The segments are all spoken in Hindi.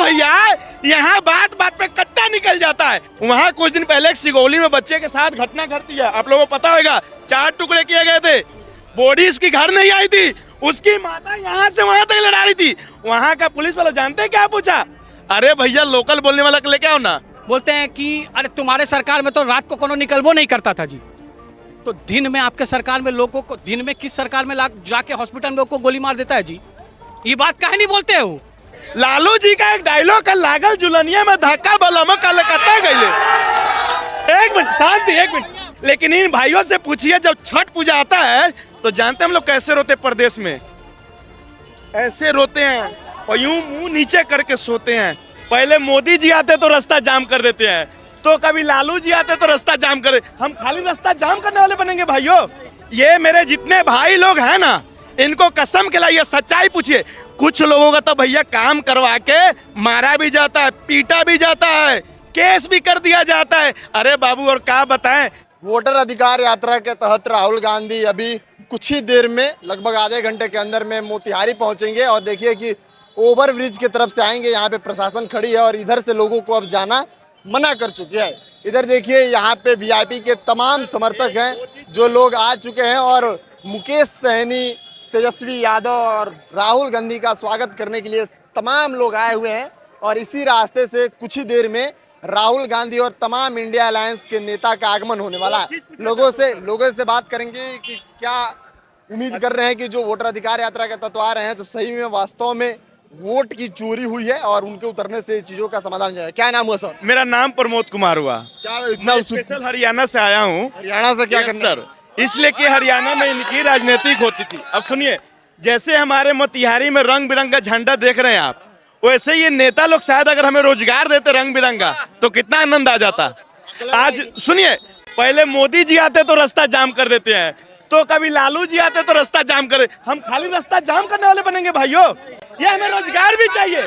भैया, यहाँ बात बात पे कट्टा निकल जाता है। वहाँ कुछ दिन पहले सिगौली में बच्चे के साथ घटना घटी है, आप लोगों को पता होगा। 4 टुकड़े किए गए थे, बॉडी उसकी घर नहीं आई थी, उसकी माता यहाँ से वहाँ तक लड़ा रही थी। वहाँ का पुलिस वाला जानते हैं क्या पूछा? अरे भैया लोकल बोलने वाला लेके आओ ना। बोलते हैं कि अरे तुम्हारे सरकार में तो रात को कोनो निकलबो नहीं करता था जी। तो दिन में आपके सरकार में लोगों को, दिन में किस सरकार में जाके हॉस्पिटल में लोग को गोली मार देता है जी? ये बात काहे नहीं बोलते हो? लालू जी का एक डायलॉग कल लागल जुलनिया में धक्का बलम कलकत्ता गए। एक मिनट शांति, एक मिनट। लेकिन इन भाइयों से पूछिए, जब छठ पूजा आता है तो जानते हम लोग कैसे रोते प्रदेश में? ऐसे रोते हैं और यूं मुंह नीचे करके सोते हैं। पहले मोदी जी आते तो रास्ता जाम कर देते हैं, तो कभी लालू जी आते तो रास्ता जाम कर। हम खाली रास्ता जाम करने वाले बनेंगे भाइयों? ये मेरे जितने भाई लोग हैं ना, इनको कसम खिलाइए, सच्चाई पूछिए। कुछ लोगों का तो भैया काम करवा के मारा भी जाता है, पीटा भी जाता है, केस भी कर दिया जाता है। अरे बाबू और क्या बताएं। वोटर अधिकार यात्रा के तहत राहुल गांधी अभी कुछ ही देर में, लगभग आधे घंटे के अंदर में मोतिहारी पहुंचेंगे और देखिए कि ओवर ब्रिज की तरफ से आएंगे। यहाँ पे प्रशासन खड़ी है और इधर से लोगों को अब जाना मना कर चुके हैं। इधर देखिए यहाँ पे वीआईपी के तमाम समर्थक हैं जो लोग आ चुके हैं और मुकेश सहनी, तेजस्वी यादव और राहुल गांधी का स्वागत करने के लिए तमाम लोग आए हुए हैं। और इसी रास्ते से कुछ ही देर में राहुल गांधी और तमाम इंडिया अलायंस के नेता का आगमन होने वाला है। लोगों से बात करेंगे कि क्या उम्मीद कर रहे हैं कि जो वोटर अधिकार यात्रा के तत्व आ रहे हैं तो सही में वास्तव में वोट की चोरी हुई है और उनके उतरने से चीजों का समाधान हो जाएगा। क्या नाम हुआ सर? मेरा नाम प्रमोद कुमार हुआ। क्या इतना स्पेशल हरियाणा से आया हूँ। हरियाणा से क्या करना सर? इसलिए कि हरियाणा में इनकी राजनीतिक होती थी। अब सुनिए, जैसे हमारे मोतिहारी में रंग बिरंगा झंडा देख रहे हैं आप, वैसे ये नेता लोग शायद अगर हमें रोजगार देते रंग बिरंगा तो कितना आनंद आ जाता। आज सुनिए, पहले मोदी जी आते तो रास्ता जाम कर देते हैं, तो कभी लालू जी आते तो रास्ता जाम करे। हम खाली रास्ता जाम करने वाले बनेंगे भाइयों? ये हमें रोजगार भी चाहिए,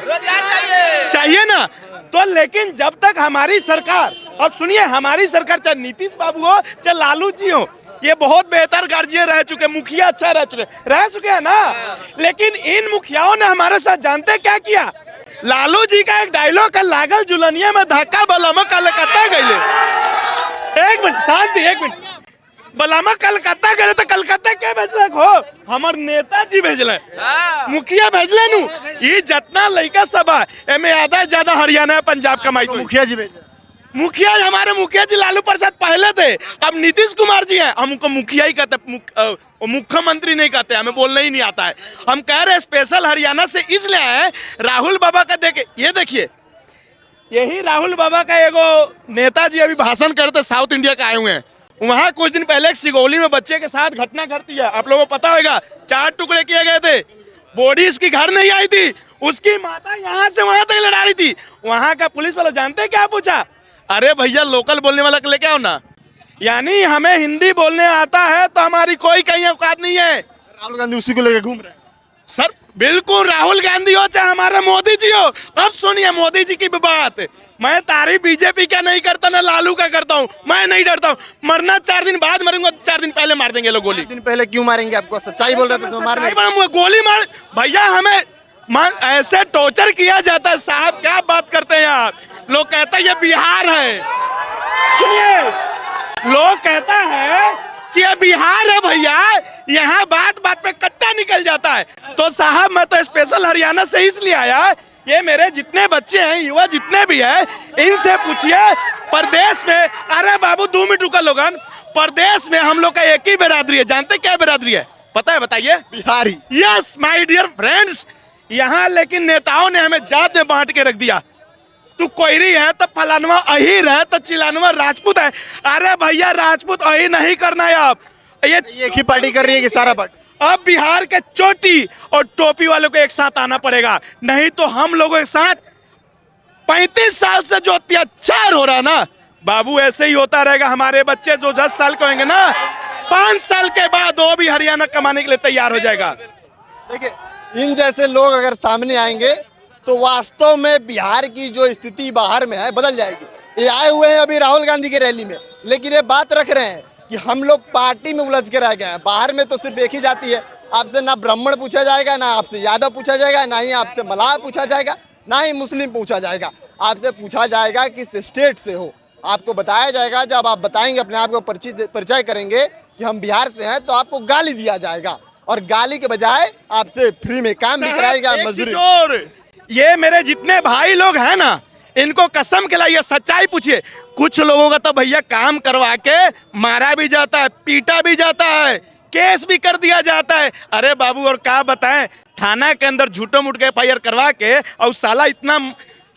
चाहिए ना। तो लेकिन जब तक हमारी सरकार, अब सुनिए, हमारी सरकार चाहे नीतीश बाबू हो चाहे लालू जी हो, ये बहुत बेहतर गार्जियन रह चुके, मुखिया अच्छा रह चुके हैं ना। लेकिन इन मुखियाओं ने हमारे साथ जानते क्या किया? लालू जी का एक डायलॉग कल लागल जुलनिया में धक्का बलम कलकत्ता गए। एक मिनट शांति, एक मिनट। बलामा कलकत्ता गए तो कलकत्ता क्या भेजल हो? हमार नेताजी भेजल, मुखिया भेजले नु। ये जितना लड़का सब है एमे आधा ज्यादा हरियाणा पंजाब कमाई तो मुखिया जी भेजे। मुखिया, हमारे मुखिया जी लालू प्रसाद पहले थे, अब नीतीश कुमार जी हैं। हम उनको मुखिया ही कहते, मुख्यमंत्री नहीं कहते, हमें बोलना ही नहीं आता है। हम कह रहे हैं स्पेशल हरियाणा से इसलिए आए, राहुल बाबा का देखे, ये देखिए, यही राहुल बाबा का एगो नेताजी अभी भाषण करते साउथ इंडिया का आए हुए हैं। वहाँ कुछ दिन पहले सिगौली में बच्चे के साथ घटना घटी है, आप लोगों को पता होगा। 4 टुकड़े किए गए थे, बॉडी उसकी घर नहीं आई थी, उसकी माता यहाँ से वहाँ तक लड़ा रही थी। वहाँ का पुलिस वाला जानते हैं क्या पूछा? अरे भैया लोकल बोलने वाला लेके आओ ना। यानी हमें हिंदी बोलने आता है तो हमारी कोई कहीं औकात नहीं है। राहुल गांधी उसी को लेकर घूम रहे हैं सर। बिल्कुल, राहुल गांधी हो चाहे हमारे मोदी जी हो। अब सुनिए मोदी जी की भी बात, मैं तारीफ बीजेपी का नहीं करता ना लालू का करता हूँ। मैं नहीं डरता हूँ, मरना 4 दिन बाद मरूंगा, 4 दिन पहले मार देंगे लोग गोली। 4 दिन पहले क्यों मारेंगे आपको? सच्चाई बोल रहे थे तो मारने गोली मार। भैया हमें ऐसे टॉर्चर किया जाता है साहब, क्या बात करते हैं आप? लोग कहते हैं ये बिहार है। सुनिए, लोग कहता है कि ये बिहार है भैया, यहाँ बात बात पे कट्टा निकल जाता है। तो साहब मैं तो स्पेशल हरियाणा से इसलिए आया, ये मेरे जितने बच्चे हैं, युवा जितने भी हैं, इनसे पूछिए प्रदेश में। अरे बाबू 2 मिनट रुका लोगन। प्रदेश में हम लोग का एक ही बिरादरी है, जानते क्या बिरादरी है? पता है, बताइए। Bihari. Yes my dear friends, यहाँ लेकिन नेताओं ने हमें जात में बांट के रख दिया। तू कोयरी है तो फलानवा अहीर है तो चिलानवा राजपूत है। अरे भैया राजपूत अहीर नहीं करना है। आप ये एक ही पार्टी कर रही है कि सारा पार्टी? अब बिहार के चोटी और टोपी वालों को एक साथ आना पड़ेगा, नहीं तो हम लोगों के साथ 35 साल से जो अत्याचार हो रहा है ना बाबू, ऐसे ही होता रहेगा। हमारे बच्चे जो 10 साल के होंगे ना, 5 साल के बाद वो भी हरियाणा कमाने के लिए तैयार हो जाएगा। देखिए, इन जैसे लोग अगर सामने आएंगे तो वास्तव में बिहार की जो स्थिति बाहर में है बदल जाएगी। ये आए हुए हैं अभी राहुल गांधी की रैली में, लेकिन ये बात रख रहे हैं कि हम लोग पार्टी में उलझ के रह गए हैं। बाहर में तो सिर्फ एक ही जाति है, आपसे ना ब्राह्मण पूछा जाएगा, ना आपसे यादव पूछा जाएगा, ना ही आपसे मलाह पूछा जाएगा, ना ही मुस्लिम पूछा जाएगा। आपसे पूछा जाएगा किस स्टेट से हो, आपको बताया जाएगा। जब आप बताएंगे, अपने आप को परिचय करेंगे कि हम बिहार से हैं, तो आपको गाली दिया जाएगा और गाली के बजाय आपसे फ्री में काम भी कराएगा, मजदूरी। और ये मेरे जितने भाई लोग हैं ना, इनको कसम खिलाइए, सच्चाई पूछिए। कुछ लोगों का तो भैया काम करवा के मारा भी जाता है, पीटा भी जाता है, केस भी कर दिया जाता है। अरे बाबू, और क्या बताएं, थाना के अंदर झूठो मूठ के FIR करवा के, और साला इतना,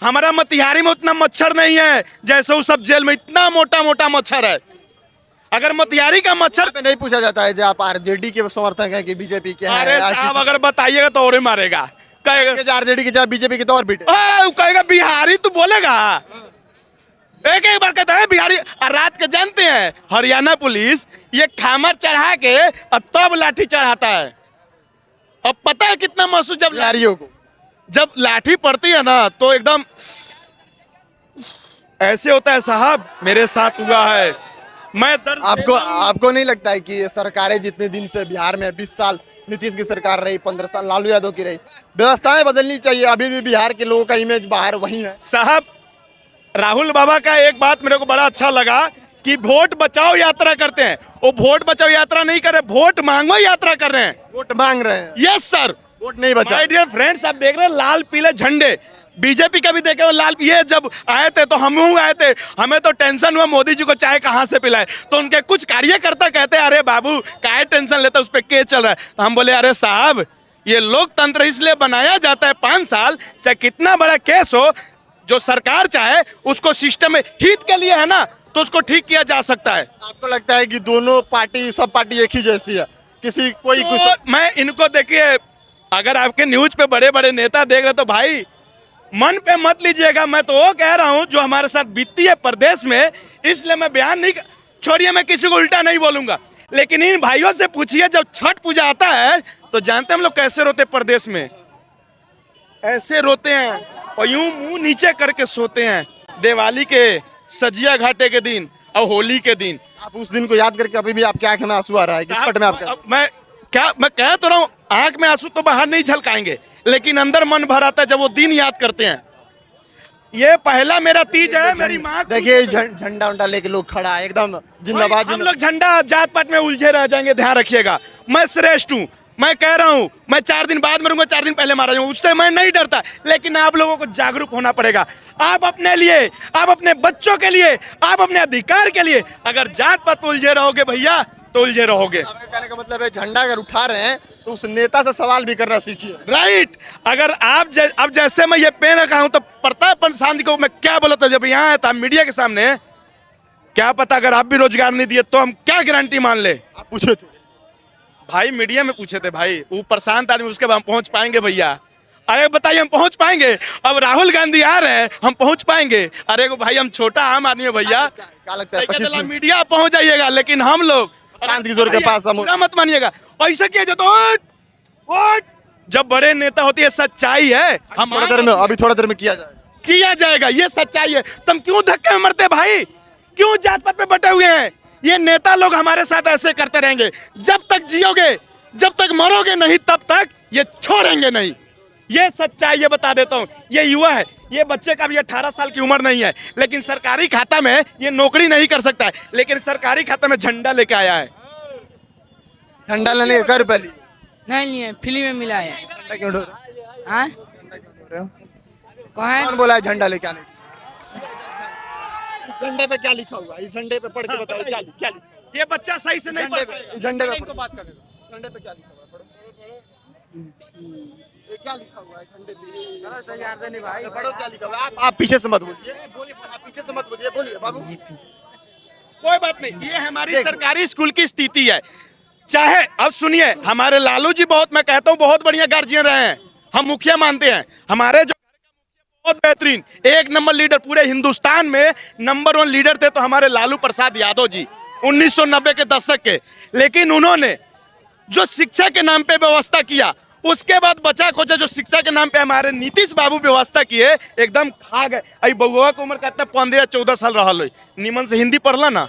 हमारा मोतिहारी में उतना मच्छर नहीं है जैसे उस सब जेल में इतना मोटा मोटा मच्छर है। अगर मोतिहारी का मच्छर पे नहीं पूछा जाता है जो आप RJD के समर्थक हैं कि बीजेपी के हैं। अरे साहब, अगर बताइएगा तो और ही मारेगा, कहेगा RJD के जब बीजेपी के तो और पीटे। कहेगा बिहारी, तू बोलेगा। एक एक बार कहता है बिहारी। और रात के जानते हैं हरियाणा पुलिस ये खामर चढ़ा के और तब लाठी चढ़ाता है। अब पता है कितना महसूस बिहारियों को जब लाठी पड़ती है ना, तो एकदम ऐसे होता है। साहब, मेरे साथ हुआ है, मैं दर्द आपको नहीं लगता है कि ये सरकारें जितने दिन से बिहार में 20 साल नीतीश की सरकार रही, 15 साल लालू यादव की रही, व्यवस्थाएं बदलनी चाहिए? अभी भी बिहार के लोगों का इमेज बाहर वही है। साहब, राहुल बाबा का एक बात मेरे को बड़ा अच्छा लगा कि वोट बचाओ यात्रा करते हैं। वो वोट बचाओ यात्रा नहीं कर रहे, वोट मांगो यात्रा कर रहे हैं। वोट मांग रहे हैं। यस सर, वोट नहीं बचा। माय डियर फ्रेंड्स, आप देख रहे हैं लाल पीले झंडे। बीजेपी का भी देखे हो लाल। ये जब आए थे तो हम आए थे, हमें तो टेंशन हुआ मोदी जी को चाय कहाँ से पिलाए। तो उनके कुछ कार्यकर्ता कहते हैं, अरे बाबू काहे टेंशन लेते, उस पर केस चल रहा है। तो हम बोले, अरे साहब, ये लोकतंत्र इसलिए बनाया जाता है 5 साल, चाहे कितना बड़ा केस हो, जो सरकार चाहे उसको सिस्टम में हित के लिए है ना, तो उसको ठीक किया जा सकता है। आपको लगता है कि दोनों पार्टी, सब पार्टी एक ही जैसी है? किसी कोई तो कुछ मैं इनको देखिए, अगर आपके न्यूज पे बड़े बड़े नेता देख रहे तो भाई मन पे मत लीजिएगा। मैं तो वो कह रहा हूं जो हमारे साथ बीती है प्रदेश में, इसलिए मैं बयान नहीं, छोड़िए, मैं किसी को उल्टा नहीं बोलूंगा। लेकिन इन भाइयों से पूछिए, जब छठ पूजा आता है तो जानते हैं हम लोग कैसे रोते प्रदेश में? ऐसे रोते हैं और यूं मुंह नीचे करके सोते हैं। दिवाली के सजिया घाटे के दिन और होली के दिन आप उस दिन को याद करके अभी भी आपकी आंख में आंसू आ रहा है कि छठ में आपका? मैं कह तो रहा हूँ, आंख में आंसू तो बाहर नहीं झलकाएंगे, लेकिन अंदर मन भर आता है जब वो दिन याद करते हैं। ये पहला मेरा तीज है। मेरी माँ देखिए, झंडा उंडा लेके लोग खड़ा है एकदम जिंदाबाद। हम लोग झंडा जात पात में उलझे रह जाएंगे, ध्यान रखिएगा। मैं श्रेष्ठ हूँ, मैं कह रहा हूँ, मैं 4 दिन बाद मरूंगा, 4 दिन पहले मारा जाऊंगा, उससे मैं नहीं डरता। लेकिन आप लोगों को जागरूक होना पड़ेगा। आप अपने लिए, आप अपने बच्चों के लिए, आप अपने अधिकार के लिए अगर जात पात में उलझे रहोगे भैया, तो उलझे रहोगे। आपके कहने का मतलब है, झंडा अगर उठा रहे हैं तो उस नेता से सवाल भी करना सीखिए। राइट। अगर आप अब जैसे मैं ये पेन रखा हूं, तो प्रताप शांति को मैं क्या बोला था जब यहाँ आया था मीडिया के सामने, क्या पता अगर आप भी रोजगार नहीं दिए तो हम क्या गारंटी मान ले? आप पूछे थे भाई, मीडिया में पूछे थे भाई। वो प्रशांत आदमी, उसके बाद हम पहुंच पाएंगे भैया? अरे बताइए, हम पहुंच पाएंगे? अब राहुल गांधी आ रहे हैं, हम पहुंच पाएंगे? अरे भाई, हम छोटा आम आदमी है भैया। क्या लगता है 25 मिनट मीडिया पहुंच जाइएगा, लेकिन हम लोग शांत किशोर के पास हम मत मानिएगा। ऐसा किया जाता है, जब बड़े नेता होती है, सच्चाई है। हम थोड़ा देर में, अभी थोड़ा देर में किया जाएगा। ये सच्चाई है। तुम क्यों धक्के में मरते भाई? क्यों जात पात पे बटे हुए हैं? ये नेता लोग हमारे साथ ऐसे करते रहेंगे। जब तक जियोगे, जब तक मरोगे नहीं, तब तक ये छोड़ेंगे नहीं। ये सच्चाई, ये बता देता हूँ। ये युवा है, ये बच्चे का भी 18 साल की उम्र नहीं है, लेकिन सरकारी खाता में ये नौकरी नहीं कर सकता है, लेकिन सरकारी खाता में झंडा लेके आया है। झंडा लेने का रुपये लिए? नहीं लिए, फ्री में मिला है। झंडा क्यों ढो रहे हो? हाँ, कौन कौन बोला है झंडा लेके आने? इस झंडे पे क्या लिखा हुआ है? इस झंडे पे पढ़ के बताओ क्या लिखा है? ये बच्चा सही से नहीं पढ़ पाएगा। झंडे पे इनको बात करने दो। झंडे पे क्या लिखा हुआ है? पढ़ो। ये क्या लिखा हुआ है झंडे पे? पढ़ो क्या लिखा हुआ है? आप पीछे से मत बोलिए, आप पीछे से मत बोलिए, बोलिए बाबू। कोई बात नहीं, ये हमारी सरकारी स्कूल की स्थिति है। चाहे अब सुनिए, हमारे लालू जी बहुत, मैं कहता हूँ, बहुत बढ़िया गार्जियन रहे हैं, हम मुखिया मानते हैं। हमारे जो बहुत बेहतरीन 1 नंबर लीडर, पूरे हिंदुस्तान में नंबर 1 लीडर थे तो हमारे लालू प्रसाद यादव जी, 1990 के दशक के। लेकिन उन्होंने जो शिक्षा के नाम पे व्यवस्था किया, उसके बाद बचा खोचा जो शिक्षा के नाम पे हमारे नीतीश बाबू व्यवस्था किए, एकदम खा गए। अभी बउआ की उम्र कहता 15-14 साल रहा लो, निमन से हिंदी पढ़ला ना,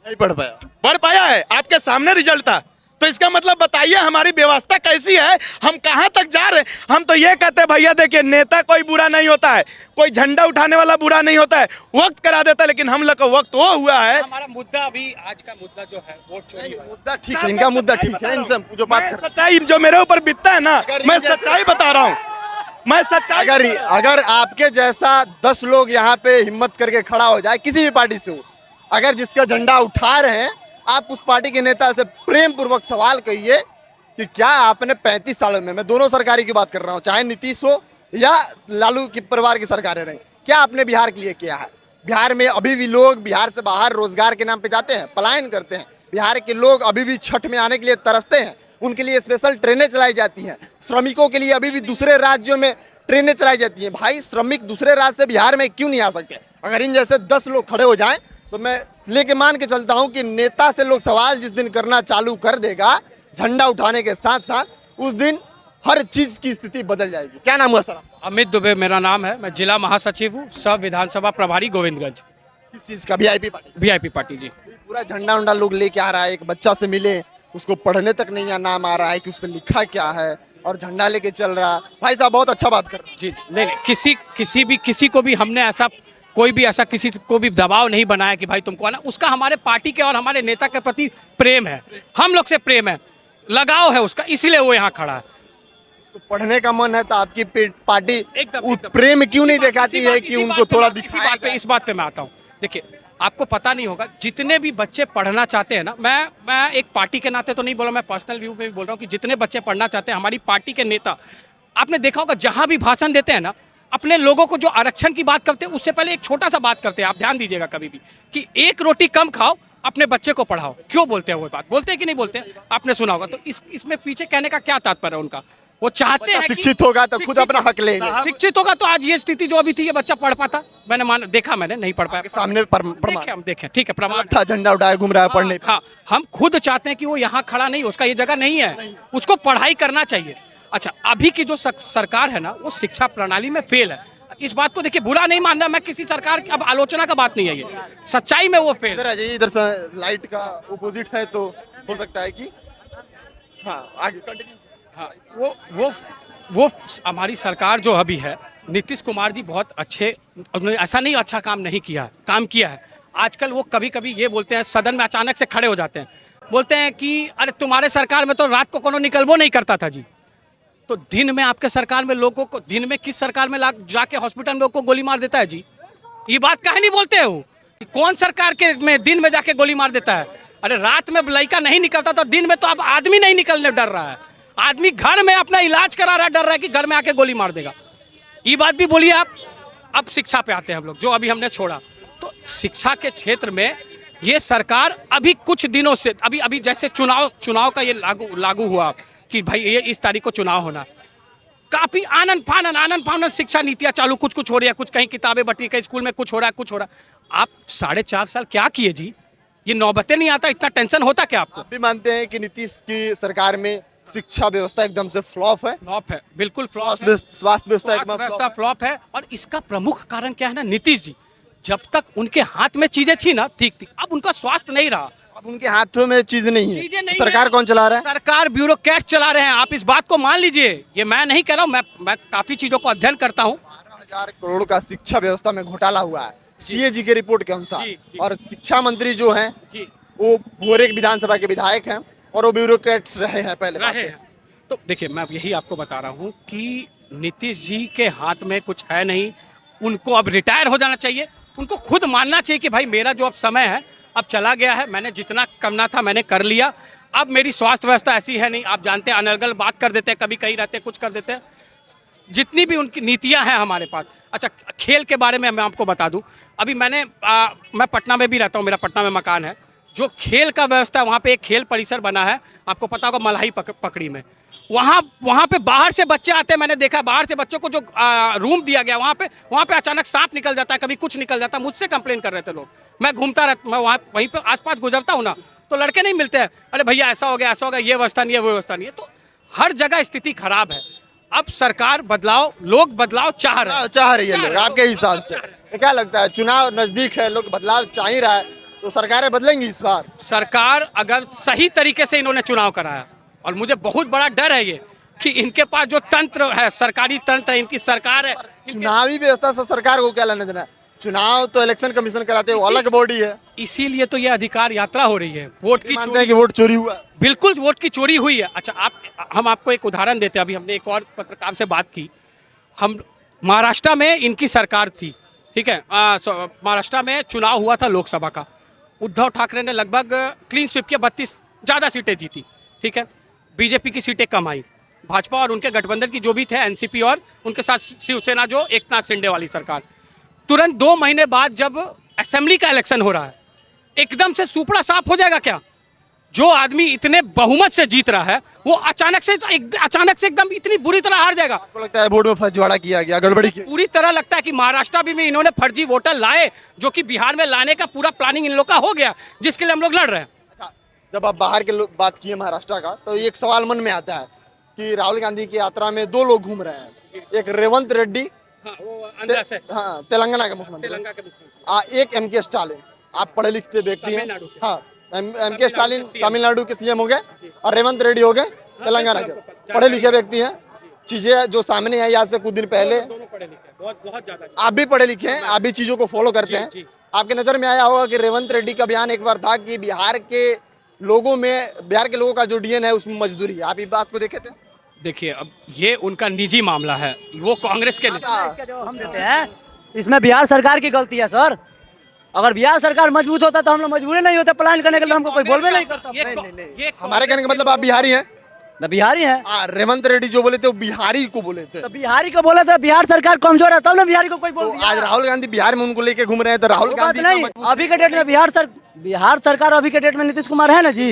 नहीं पढ़ पाया। पढ़ पाया है? आपके सामने रिजल्ट था। तो इसका मतलब बताइए हमारी व्यवस्था कैसी है, हम कहाँ तक जा रहे हैं। हम तो ये कहते हैं भैया देखिए नेता कोई बुरा नहीं होता है, कोई झंडा उठाने वाला बुरा नहीं होता है, वक्त करा देता है, लेकिन हम लोग का वक्त वो हुआ है। हमारा मुद्दा अभी आज का मुद्दा जो है वोट चोरी है। मुद्दा ठीक है, इनका मुद्दा ठीक है, इनसे जो बात कर सच्चाई जो मेरे ऊपर बीतता है ना, मैं सच्चाई बता रहा हूँ, मैं सच्चाई। अगर आपके जैसा 10 लोग यहाँ पे हिम्मत करके खड़ा हो जाए, किसी भी पार्टी से हो, अगर जिसका झंडा उठा रहे हैं, आप उस पार्टी के नेता से प्रेम पूर्वक सवाल कहिए कि क्या आपने 35 सालों में, मैं दोनों सरकारी की बात कर रहा हूँ, चाहे नीतीश हो या लालू की परिवार की सरकारें रही, क्या आपने बिहार के लिए किया है? बिहार में अभी भी लोग बिहार से बाहर रोजगार के नाम पे जाते हैं, पलायन करते हैं। बिहार के लोग अभी भी छठ में आने के लिए तरसते हैं, उनके लिए स्पेशल ट्रेनें चलाई जाती हैं। श्रमिकों के लिए अभी भी दूसरे राज्यों में ट्रेनें चलाई जाती हैं। भाई श्रमिक दूसरे राज्य से बिहार में क्यों नहीं आ सकते? अगर इन जैसे 10 लोग खड़े हो जाएं तो मैं लेके मान के चलता हूं कि नेता से लोग सवाल जिस दिन करना चालू कर देगा, झंडा उठाने के साथ साथ, उस दिन हर चीज की स्थिति बदल जाएगी। क्या नाम हुआ सर? अमित दुबे मेरा नाम है, मैं जिला महासचिव हूँ, सब विधानसभा प्रभारी गोविंदगंज, किस चीज का? VIP party? वीआईपी पार्टी जी। पूरा झंडा उंडा लोग लेके आ रहा है, एक बच्चा से मिले, उसको पढ़ने तक नहीं नाम आ रहा है कि उस पर लिखा क्या है, और झंडा लेके चल रहा। भाई साहब बहुत अच्छा बात कर रहे हैं। जी नहीं नहीं, किसी को भी हमने ऐसा, कोई भी ऐसा किसी को भी दबाव नहीं बनाया कि भाई तुमको आना। उसका हमारे पार्टी के और हमारे नेता के प्रति प्रेम है, हम लोग से प्रेम है, लगाव है उसका, इसीलिए वो यहाँ खड़ा है। उसको पढ़ने का मन है तो आपकी पार्टी एकदम प्रेम क्यों नहीं दिखाती है कि उनको थोड़ा दिखाए? इस बात पे मैं आता हूँ। देखिए आपको पता नहीं होगा, जितने भी बच्चे पढ़ना चाहते हैं ना, मैं एक पार्टी के नाते तो नहीं बोल रहा, मैं पर्सनल व्यू में भी बोल रहा हूँ कि जितने बच्चे पढ़ना चाहते हैं, हमारी पार्टी के नेता, आपने देखा होगा जहां भी भाषण देते हैं ना, अपने लोगों को जो आरक्षण की बात करते हैं उससे पहले एक छोटा सा बात करते हैं। आप ध्यान दीजिएगा कभी भी कि एक रोटी कम खाओ, अपने बच्चे को पढ़ाओ। क्यों बोलते हैं वो बात? बोलते हैं कि नहीं बोलते हैं? आपने सुना होगा। तो इसमें पीछे कहने का क्या तात्पर्य है उनका? वो चाहते हैं शिक्षित होगा तो खुद अपना हक लेंगे। शिक्षित होगा तो आज ये स्थिति जो अभी थी, ये बच्चा पढ़ पाता? मैंने देखा, मैंने नहीं पढ़ पाया। सामने देखे, हम देखें, ठीक है, प्रमाण था, झंडा उठाए घूम रहा है पढ़ने। हाँ, हम खुद चाहते हैं कि वो यहाँ खड़ा नहीं, उसका ये जगह नहीं है, उसको पढ़ाई करना चाहिए। अच्छा, अभी की जो सरकार है ना, वो शिक्षा प्रणाली में फेल है। इस बात को देखिए, बुरा नहीं मानना मैं किसी सरकार की, अब आलोचना का बात नहीं है, ये सच्चाई में वो फेल। इधर से लाइट का ऑपोजिट है तो हो सकता है कि हाँ आगे कंटिन्यू। हाँ, वो हमारी सरकार जो अभी है, नीतीश कुमार जी बहुत अच्छे, उन्होंने ऐसा नहीं अच्छा काम नहीं किया, काम किया है। आजकल वो कभी कभी ये बोलते हैं, सदन में अचानक से खड़े हो जाते हैं, बोलते हैं कि अरे तुम्हारे सरकार में तो रात को कोनो निकलबो नहीं करता था जी। तो दिन में आपके सरकार में लोगों को, दिन में किस सरकार में जाके हॉस्पिटल में लोग को गोली मार देता है जी? ये बात काहे नहीं बोलते हो कि कौन सरकार के में दिन में जाके गोली मार देता है? अरे रात में लड़का नहीं निकलता तो दिन में तो अब आदमी नहीं निकलने डर रहा है, आदमी घर में अपना इलाज करा रहा है, डर रहा है कि घर में आके गोली मार देगा। ये बात भी बोलिए आप। अब शिक्षा पे आते हैं हम लोग, जो अभी हमने छोड़ा। तो शिक्षा के क्षेत्र में ये सरकार अभी कुछ दिनों से, अभी जैसे चुनाव का ये लागू हुआ कि भाई ये इस तारीख को चुनाव होना, काफी आनंद फानन शिक्षा नीतियां चालू, कुछ हो रही है, कुछ कहीं किताबें बटी, कहीं स्कूल में कुछ हो रहा है। आप 4.5 साल क्या किए जी? ये नौबतें नहीं आता, इतना टेंशन होता क्या आपको? आप भी मानते हैं कि नीतीश की सरकार में शिक्षा व्यवस्था एकदम से फ्लॉप है? फ्लॉप है, बिल्कुल फ्लॉप है। स्वास्थ्य व्यवस्था फ्लॉप है। और इसका प्रमुख कारण क्या है ना, नीतीश जी जब तक उनके हाथ में चीजें थी ना, ठीक थी, अब उनका स्वास्थ्य नहीं रहा, अब उनके हाथों में चीज नहीं है। सरकार कौन चला रहा है? सरकार ब्यूरोक्रेट चला रहे हैं। आप इस बात को मान लीजिए, ये मैं नहीं कह रहा हूँ, मैं काफी चीजों को अध्ययन करता हूँ। 12,000 करोड़ का शिक्षा व्यवस्था में घोटाला हुआ है सीएजी के रिपोर्ट के अनुसार। और शिक्षा मंत्री जो हैं वो भोरे विधानसभा के विधायक हैं और वो ब्यूरोक्रेट्स रहे हैं पहले। तो देखिए, मैं यही आपको बता रहा हूँ कि नीतीश जी के हाथ में कुछ है नहीं, उनको अब रिटायर हो जाना चाहिए। उनको खुद मानना चाहिए कि भाई मेरा जो अब समय है अब चला गया है, मैंने जितना करना था मैंने कर लिया, अब मेरी स्वास्थ्य व्यवस्था ऐसी है नहीं। आप जानते हैं, अनर्गल बात कर देते हैं, कभी कहीं रहते हैं, कुछ कर देते हैं, जितनी भी उनकी नीतियां हैं हमारे पास। अच्छा, खेल के बारे में मैं आपको बता दूं, अभी मैं पटना में भी रहता हूं, मेरा पटना में मकान है। जो खेल का व्यवस्था है, वहाँ पे एक खेल परिसर बना है, आपको पता होगा, मलाही पकड़ी में। वहाँ पे बाहर से बच्चे आते हैं, मैंने देखा बाहर से बच्चों को जो रूम दिया गया, वहाँ पे अचानक सांप निकल जाता है, कभी कुछ निकल जाता है। मुझसे कंप्लेन कर रहे थे लोग, मैं घूमता रहता, मैं वहीं पे आसपास गुजरता हूँ ना, तो लड़के नहीं मिलते हैं, अरे भैया ऐसा हो गया, ये व्यवस्था नहीं है, वो व्यवस्था नहीं है। तो हर जगह स्थिति खराब है। अब सरकार बदलाव, लोग बदलाव चाह रहे हैं लोग आपके हिसाब से क्या लगता है? चुनाव नजदीक है, लोग बदलाव चाह ही रहा है, तो सरकारें बदलेंगी इस बार? सरकार अगर सही तरीके से इन्होंने चुनाव कराया, और मुझे बहुत बड़ा डर है ये कि इनके पास जो तंत्र है, सरकारी तंत्र है, इनकी सरकार है, चुनावी व्यवस्था से सरकार को क्या लेना देना है? चुनाव तो इलेक्शन कमीशन कराते हैं, वो अलग बॉडी है। इसीलिए तो ये अधिकार यात्रा हो रही है। वोट की मानते हैं कि वोट चोरी हुआ? बिल्कुल वोट की चोरी हुई है। अच्छा, हम आपको एक उदाहरण देते हैं। अभी हमने एक और पत्रकार से बात की। हम महाराष्ट्र में इनकी सरकार थी, ठीक है, महाराष्ट्र में चुनाव हुआ था लोकसभा का। उद्धव ठाकरे ने लगभग क्लीन स्वीप के 32 ज़्यादा सीटें जीती, ठीक है। बीजेपी की सीटें कम आई। भाजपा और उनके गठबंधन की जो भी थे, एनसीपी और उनके साथ शिवसेना, जो एकनाथ शिंदे वाली सरकार, तुरंत 2 महीने बाद जब असेंबली का इलेक्शन हो रहा है, एकदम से सुपड़ा साफ हो जाएगा क्या? जो आदमी इतने बहुमत से जीत रहा है वो अचानक से एकदम इतनी बुरी तरह हार जाएगा। आपको लगता है वोट में फर्जीवाड़ा किया गया, गड़बड़ी की? पूरी तरह लगता है कि महाराष्ट्र भी में इन्होंने फर्जी वोटर लाए, जो कि बिहार में लाने का पूरा प्लानिंग इन लोग का हो गया, जिसके लिए हम लोग लड़ रहे हैं। अच्छा, जब आप बाहर के बात किए महाराष्ट्र का, तो एक सवाल मन में आता है कि राहुल गांधी की यात्रा में 2 लोग घूम रहे हैं। एक रेवंत रेड्डी, तेलंगाना के मुख्यमंत्री, एक एम के स्टालिन। आप पढ़े लिखते व्यक्ति हैं। हाँ, एम के स्टालिन तमिलनाडु के सीएम हो गए और रेवंत रेड्डी हो गए तेलंगाना के। पढ़े लिखे व्यक्ति हैं। चीजें जो सामने आई आज से कुछ दिन पहले, आप भी पढ़े लिखे हैं, आप भी चीजों को फॉलो करते हैं। आपके नजर में आया होगा कि रेवंत रेड्डी का बयान एक बार था कि बिहार के लोगों का जो डीएन है उसमें मजदूरी है। आप इस बात को देखे थे? देखिए, अब ये उनका निजी मामला है, वो कांग्रेस के जो हम देते हैं इसमें बिहार सरकार की गलती है सर। अगर बिहार सरकार मजबूत होता तो हम लोग मजबूर नहीं होते प्लान करने के लिए, हमको कोई बोलवे नहीं करता। नहीं। हमारे कहने का मतलब आप बिहारी हैं? ना बिहारी हैं। रेवंत रेड्डी जो बोले थे वो बिहारी को बोले थे। तो बिहारी को बोले तो बिहार सरकार कमजोर है, तब ना बिहारी को कोई बोल तो आज राहुल गांधी बिहार में उनको लेके घूम रहे हैं, तो राहुल गांधी नहीं। अभी के डेट में बिहार सरकार अभी के डेट में नीतीश कुमार है ना जी।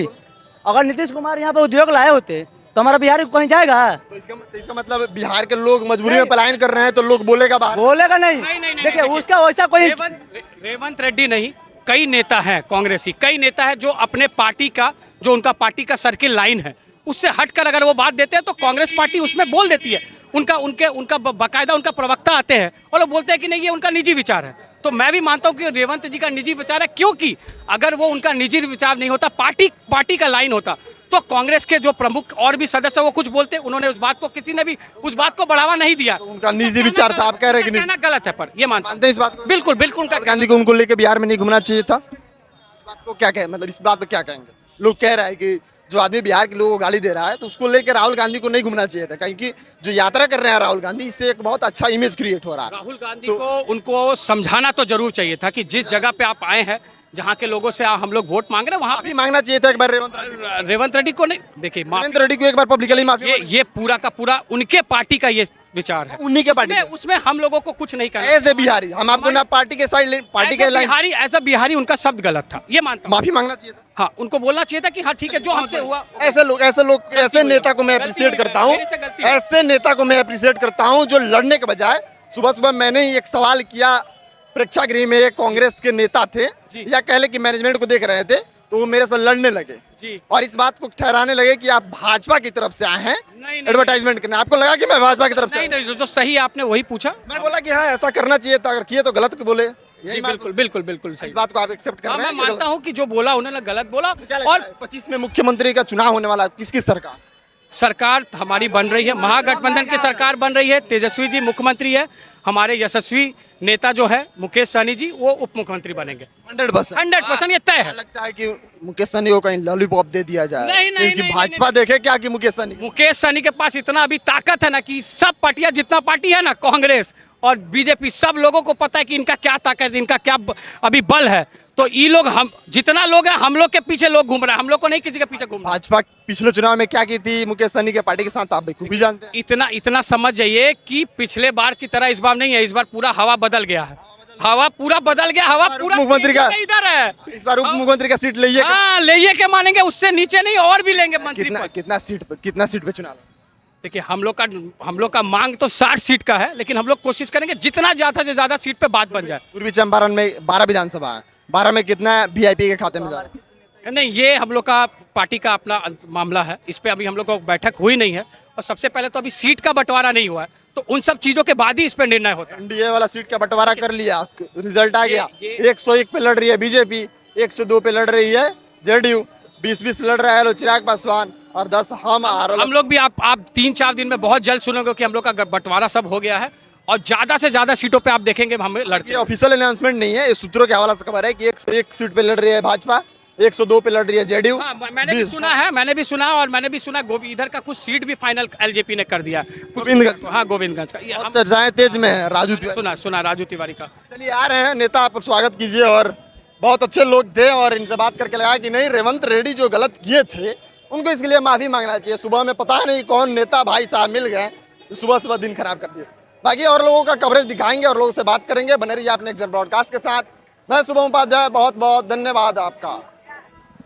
अगर नीतीश कुमार यहाँ पे उद्योग लाए होते तो हमारा बिहार कहीं जाएगा? तो इसका मतलब बिहार के लोग मजबूरी में पलायन कर रहे हैं, तो लोग बोलेगा बाहर? बोलेगा नहीं। देखिए उसका वैसा कोई रेवंत रेड्डी नहीं, कई नेता हैं कांग्रेसी, कई नेता है जो अपने पार्टी का, जो उनका पार्टी का सर्किल लाइन है, उससे हटकर अगर वो बात देते हैं तो कांग्रेस पार्टी उसमें बोल देती है। उनका बाकायदा उनका प्रवक्ता आते हैं और लोग बोलते हैं कि नहीं, ये उनका निजी विचार है। तो मैं भी मानता हूं कि रेवंत जी का निजी विचार है, क्योंकि अगर वो उनका निजी विचार नहीं होता, पार्टी का लाइन होता, तो कांग्रेस के जो प्रमुख और भी सदस्य वो कुछ बोलते, उन्होंने उस बात को, किसी ने भी उस बात को बढ़ावा नहीं दिया। तो उनका निजी विचार था, आप कह रहे हैं कि नहीं? गलत है, पर ये मानते हैं इस बात को? बिल्कुल बिल्कुल। गांधी को उनको लेके बिहार में नहीं घूमना चाहिए था? इस बात को क्या कहें, मतलब इस बात पे क्या कहेंगे? लोग कह रहे हैं कि जो आदमी बिहार के लोगों को गाली दे रहा है, तो उसको लेकर राहुल गांधी को नहीं घूमना चाहिए था, क्योंकि जो यात्रा कर रहे हैं राहुल गांधी, इससे एक बहुत अच्छा इमेज क्रिएट हो रहा है। राहुल गांधी को उनको समझाना तो जरूर चाहिए था कि जिस जगह पे आप आए हैं, जहाँ के लोगों से हम लोग वोट मांग रहे हैं, वहाँ भी मांगना चाहिए था एक बार रेवंत रेड्डी को। नहीं, देखिए रेवंत रेड्डी को एक बार पब्लिकली माफी। ये पूरा का पूरा उनके पार्टी का ये विचार है, उन्हीं के पार्टी। उसमें हम लोगों को कुछ नहीं करना। एज ए बिहारी हम आपको ना पार्टी के साइड, पार्टी के बिहारी, एज अ बिहारी उनका शब्द गलत था, ये मानता हूं। माफी मांगना चाहिए था। हाँ, उनको बोलना चाहिए था कि हाँ ठीक है, जो हमसे हुआ। ऐसे नेता को मैं अप्रिशिएट करता हूँ, ऐसे नेता को मैं अप्रिशिएट करता हूँ जो लड़ने के बजाय, सुबह मैंने ही एक सवाल किया प्रेक्षागृह में, एक कांग्रेस के नेता थे या कह ले कि मैनेजमेंट को देख रहे थे, तो वो मेरे से लड़ने लगे और इस बात को ठहराने लगे कि आप भाजपा की तरफ से आए हैं एडवर्टाइजमेंट करने। आपको लगा कि मैं भाजपा की तरफ से? नहीं, जो सही आपने वही पूछा। मैं बोला कि हाँ ऐसा करना चाहिए था, अगर किए तो गलत को बोले। बिल्कुल सही। इस बात को आप एक्सेप्ट कर रहे हैं? मैं मानता हूँ कि जो बोला उन्होंने गलत बोला। और 25 में मुख्यमंत्री का चुनाव होने वाला, किसकी सरकार हमारी बन रही है, महागठबंधन की सरकार बन रही है। तेजस्वी जी मुख्यमंत्री है, हमारे यशस्वी नेता जो है मुकेश सहनी जी, वो उप मुख्यमंत्री बनेंगे। 100% ये तय है। लगता है कि मुकेश सहनी को कहीं लॉलीपॉप दे दिया जाए? नहीं, भाजपा देखे क्या कि मुकेश सहनी के पास इतना अभी ताकत है ना कि सब पार्टियां, जितना पार्टी है ना, कांग्रेस और बीजेपी, सब लोगों को पता है कि इनका क्या ताकत है, इनका क्या अभी बल है। तो ये लोग, हम जितना लोग हैं, हम लोग के पीछे लोग घूम रहे हैं, हम लोग को नहीं किसी के पीछे घूम। भाजपा पिछले चुनाव में क्या की थी मुकेश सहनी के पार्टी के साथ, आप भी जानते हैं। इतना समझ जाइए कि पिछले बार की तरह इस बार नहीं है, इस बार पूरा हवा बदल गया है। हवा पूरा बदल गया, हवा पूरा मुख्यमंत्री का इधर है। इस बार उप मुख्यमंत्री का सीट ले के मानेंगे, उससे नीचे नहीं, और भी लेंगे मंत्री। कितना सीट पे चुनाव? देखिए, हम लोग का मांग तो 60 सीट का है, लेकिन हम लोग कोशिश करेंगे जितना ज्यादा से ज्यादा सीट पे बात बन जाए। पूर्वी चंपारण में 12 विधानसभा है, 12 में कितना वीआईपी के खाते में जा रहा है? नहीं, ये हम लोग का पार्टी का अपना मामला है, इस पे अभी हम लोग को बैठक हुई नहीं है, और सबसे पहले तो अभी सीट का बंटवारा नहीं हुआ है, तो उन सब चीजों के बाद ही इस पे निर्णय होता है। एनडीए वाला सीट का बंटवारा कर लिया, रिजल्ट आ गया, 101 पे लड़ रही है बीजेपी, 1 से 2 पे लड़ रही है जेडीयू, 20-20 लड़ रहा है लो चिराग पासवान और 10 हम हम लोग भी आप 3-4 दिन में बहुत जल्द सुनोगे कि हम लोग का बंटवारा सब हो गया है और ज्यादा से ज्यादा सीटों पे आप देखेंगे हमें लड़ते ये ऑफिशियल अनाउंसमेंट नहीं है, ये सूत्रों के हवाले से खबर है कि एक सीट पे लड़ रही है भाजपा, 102 पे लड़ रही है जेडीयू। हाँ, मैंने भी सुना इधर का कुछ सीट भी फाइनल एलजेपी ने कर दिया गोविंदगंज का। हाँ गोविंदगंज का ये और चर्चाएं तेज में है राजू तिवारी। सुना राजू तिवारी का। चलिए आ रहे हैं नेता, आप स्वागत कीजिए। और बहुत अच्छे लोग थे और इनसे बात करके लगा कि नहीं, रेवंत रेड्डी जो गलत किए थे उनको इसके लिए माफी मांगना चाहिए। सुबह में पता नहीं कौन नेता भाई साहब मिल गए, सुबह दिन खराब कर दिए। बाकी और लोगों का कवरेज दिखाएंगे और लोगों से बात करेंगे। बने रहिए अपने एक्शन ब्रॉडकास्ट के साथ। मैं शुभम उपाध्याय, बहुत बहुत धन्यवाद आपका।